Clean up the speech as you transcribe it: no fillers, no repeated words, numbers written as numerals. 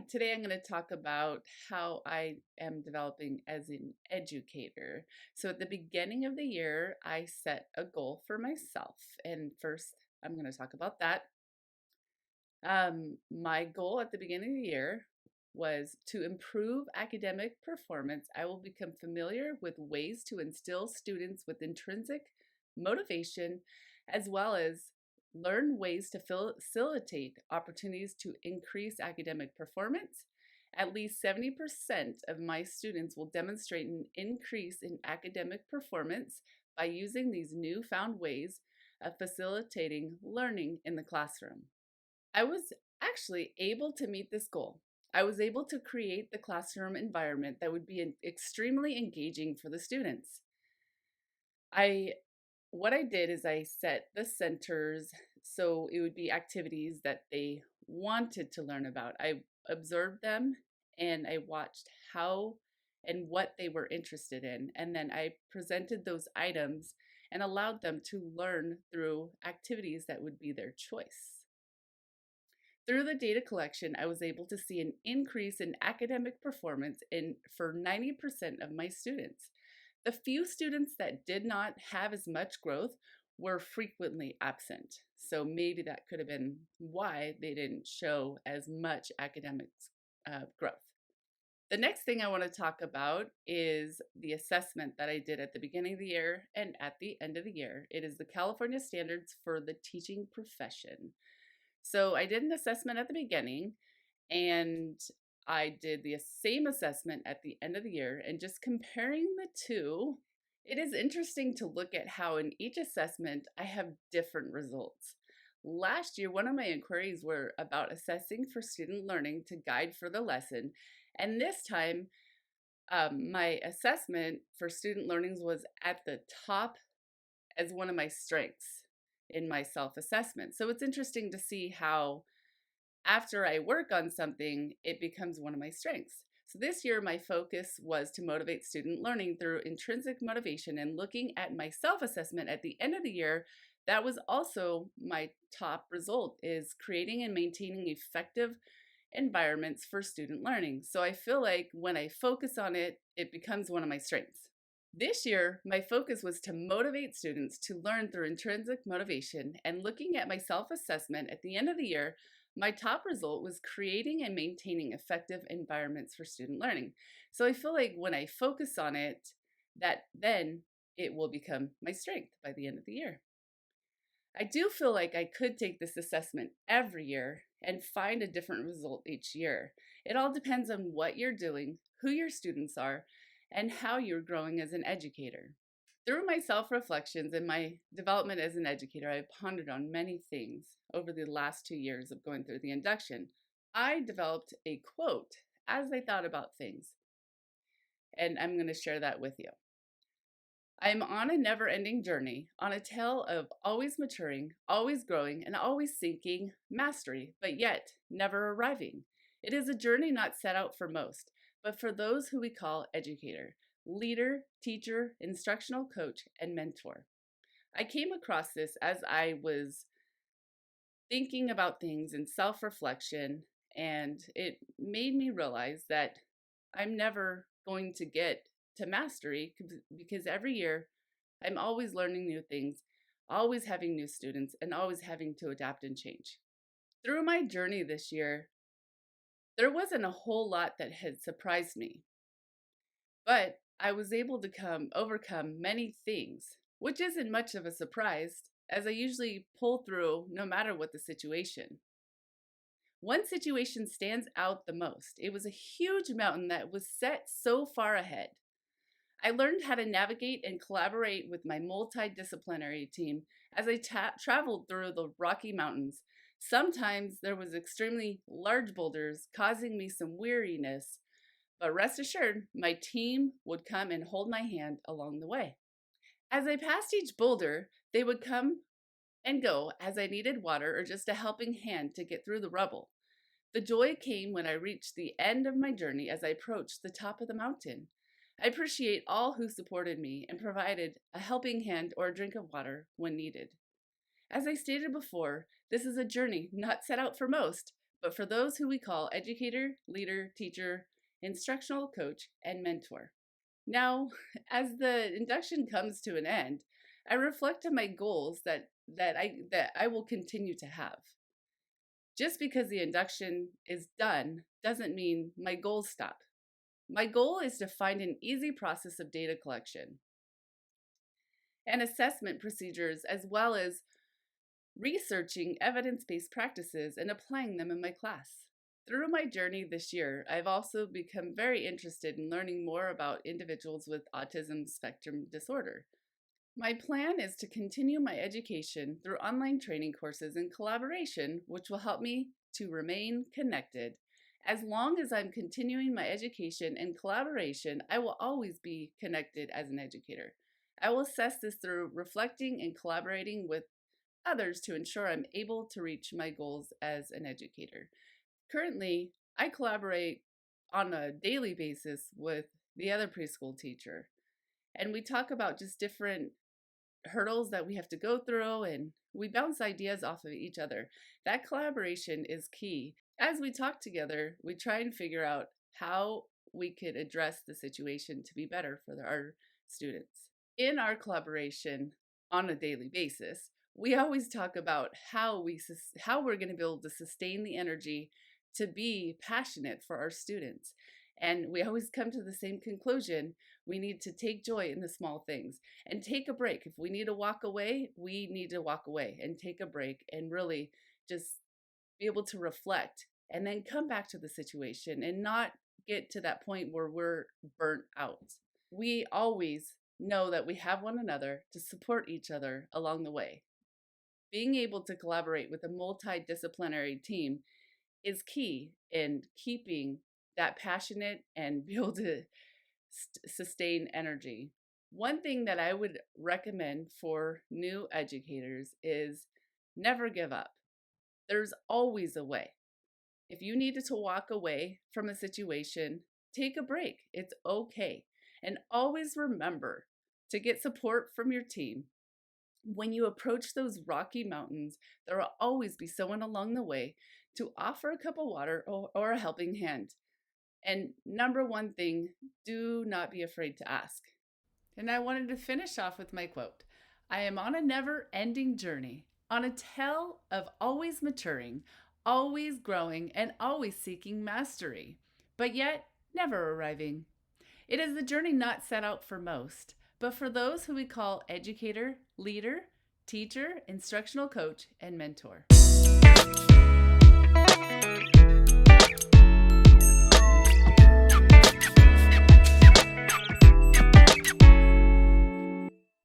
Today I'm going to talk about how I am developing as an educator. So, at the beginning of the year, I set a goal for myself. And first, I'm going to talk about that. My goal at the beginning of the year was to improve academic performance. I will become familiar with ways to instill students with intrinsic motivation, as well as learn ways to facilitate opportunities to increase academic performance. At least 70% of my students will demonstrate an increase in academic performance by using these newfound ways of facilitating learning in the classroom. I was actually able to meet this goal. I was able to create the classroom environment that would be extremely engaging for the students. I what I did is I set the centers so it would be activities that they wanted to learn about. I observed them and I watched how and what they were interested in. And then I presented those items and allowed them to learn through activities that would be their choice. Through the data collection, I was able to see an increase in academic performance for 90% of my students. The few students that did not have as much growth were frequently absent. So maybe that could have been why they didn't show as much academic growth. The next thing I want to talk about is the assessment that I did at the beginning of the year and at the end of the year. It is the California Standards for the Teaching Profession. So I did an assessment at the beginning and I did the same assessment at the end of the year. And just comparing the two, it is interesting to look at how in each assessment I have different results. Last year, one of my inquiries were about assessing for student learning to guide for the lesson. And this time, my assessment for student learnings was at the top as one of my strengths in my self-assessment. So it's interesting to see how after I work on something, it becomes one of my strengths. So this year, my focus was to motivate student learning through intrinsic motivation, and looking at my self-assessment at the end of the year, that was also my top result, is creating and maintaining effective environments for student learning. So I feel like when I focus on it, it becomes one of my strengths. This year, my focus was to motivate students to learn through intrinsic motivation, and looking at my self-assessment at the end of the year, my top result was creating and maintaining effective environments for student learning. So I feel like when I focus on it, that then it will become my strength by the end of the year. I do feel like I could take this assessment every year and find a different result each year. It all depends on what you're doing, who your students are, and how you're growing as an educator. Through my self-reflections and my development as an educator, I've pondered on many things over the last 2 years of going through the induction. I developed a quote as I thought about things, and I'm going to share that with you. I am on a never-ending journey, on a tale of always maturing, always growing, and always seeking mastery, but yet never arriving. It is a journey not set out for most, but for those who we call educator, leader, teacher, instructional coach, and mentor. I came across this as I was thinking about things in self-reflection, and it made me realize that I'm never going to get to mastery because every year I'm always learning new things, always having new students, and always having to adapt and change. Through my journey this year, there wasn't a whole lot that had surprised me, but I was able to overcome many things, which isn't much of a surprise as I usually pull through no matter what the situation. One situation stands out the most. It was a huge mountain that was set so far ahead. I learned how to navigate and collaborate with my multidisciplinary team as I traveled through the Rocky Mountains. Sometimes there was extremely large boulders causing me some weariness, but rest assured, my team would come and hold my hand along the way. As I passed each boulder, they would come and go as I needed water or just a helping hand to get through the rubble. The joy came when I reached the end of my journey as I approached the top of the mountain. I appreciate all who supported me and provided a helping hand or a drink of water when needed. As I stated before, this is a journey not set out for most, but for those who we call educator, leader, teacher, instructional coach, and mentor. Now, as the induction comes to an end, I reflect on my goals that I will continue to have. Just because the induction is done doesn't mean my goals stop. My goal is to find an easy process of data collection and assessment procedures, as well as researching evidence-based practices and applying them in my class. Through my journey this year, I've also become very interested in learning more about individuals with autism spectrum disorder. My plan is to continue my education through online training courses and collaboration, which will help me to remain connected. As long as I'm continuing my education and collaboration, I will always be connected as an educator. I will assess this through reflecting and collaborating with others to ensure I'm able to reach my goals as an educator. Currently, I collaborate on a daily basis with the other preschool teacher, and we talk about just different hurdles that we have to go through, and we bounce ideas off of each other. That collaboration is key. As we talk together, we try and figure out how we could address the situation to be better for our students. In our collaboration on a daily basis, we always talk about how we're going to be able to sustain the energy to be passionate for our students. And we always come to the same conclusion. We need to take joy in the small things and take a break. If we need to walk away, we need to walk away and take a break and really just be able to reflect and then come back to the situation and not get to that point where we're burnt out. We always know that we have one another to support each other along the way. Being able to collaborate with a multidisciplinary team is key in keeping that passionate and be able to sustain energy. One thing that I would recommend for new educators is never give up. There's always a way. If you needed to walk away from a situation, take a break. It's okay. And always remember to get support from your team. When you approach those rocky mountains, there will always be someone along the way to offer a cup of water or a helping hand. And number one thing, do not be afraid to ask. And I wanted to finish off with my quote. I am on a never-ending journey, on a tale of always maturing, always growing, and always seeking mastery, but yet never arriving. It is the journey not set out for most, but for those who we call educator, leader, teacher, instructional coach, and mentor.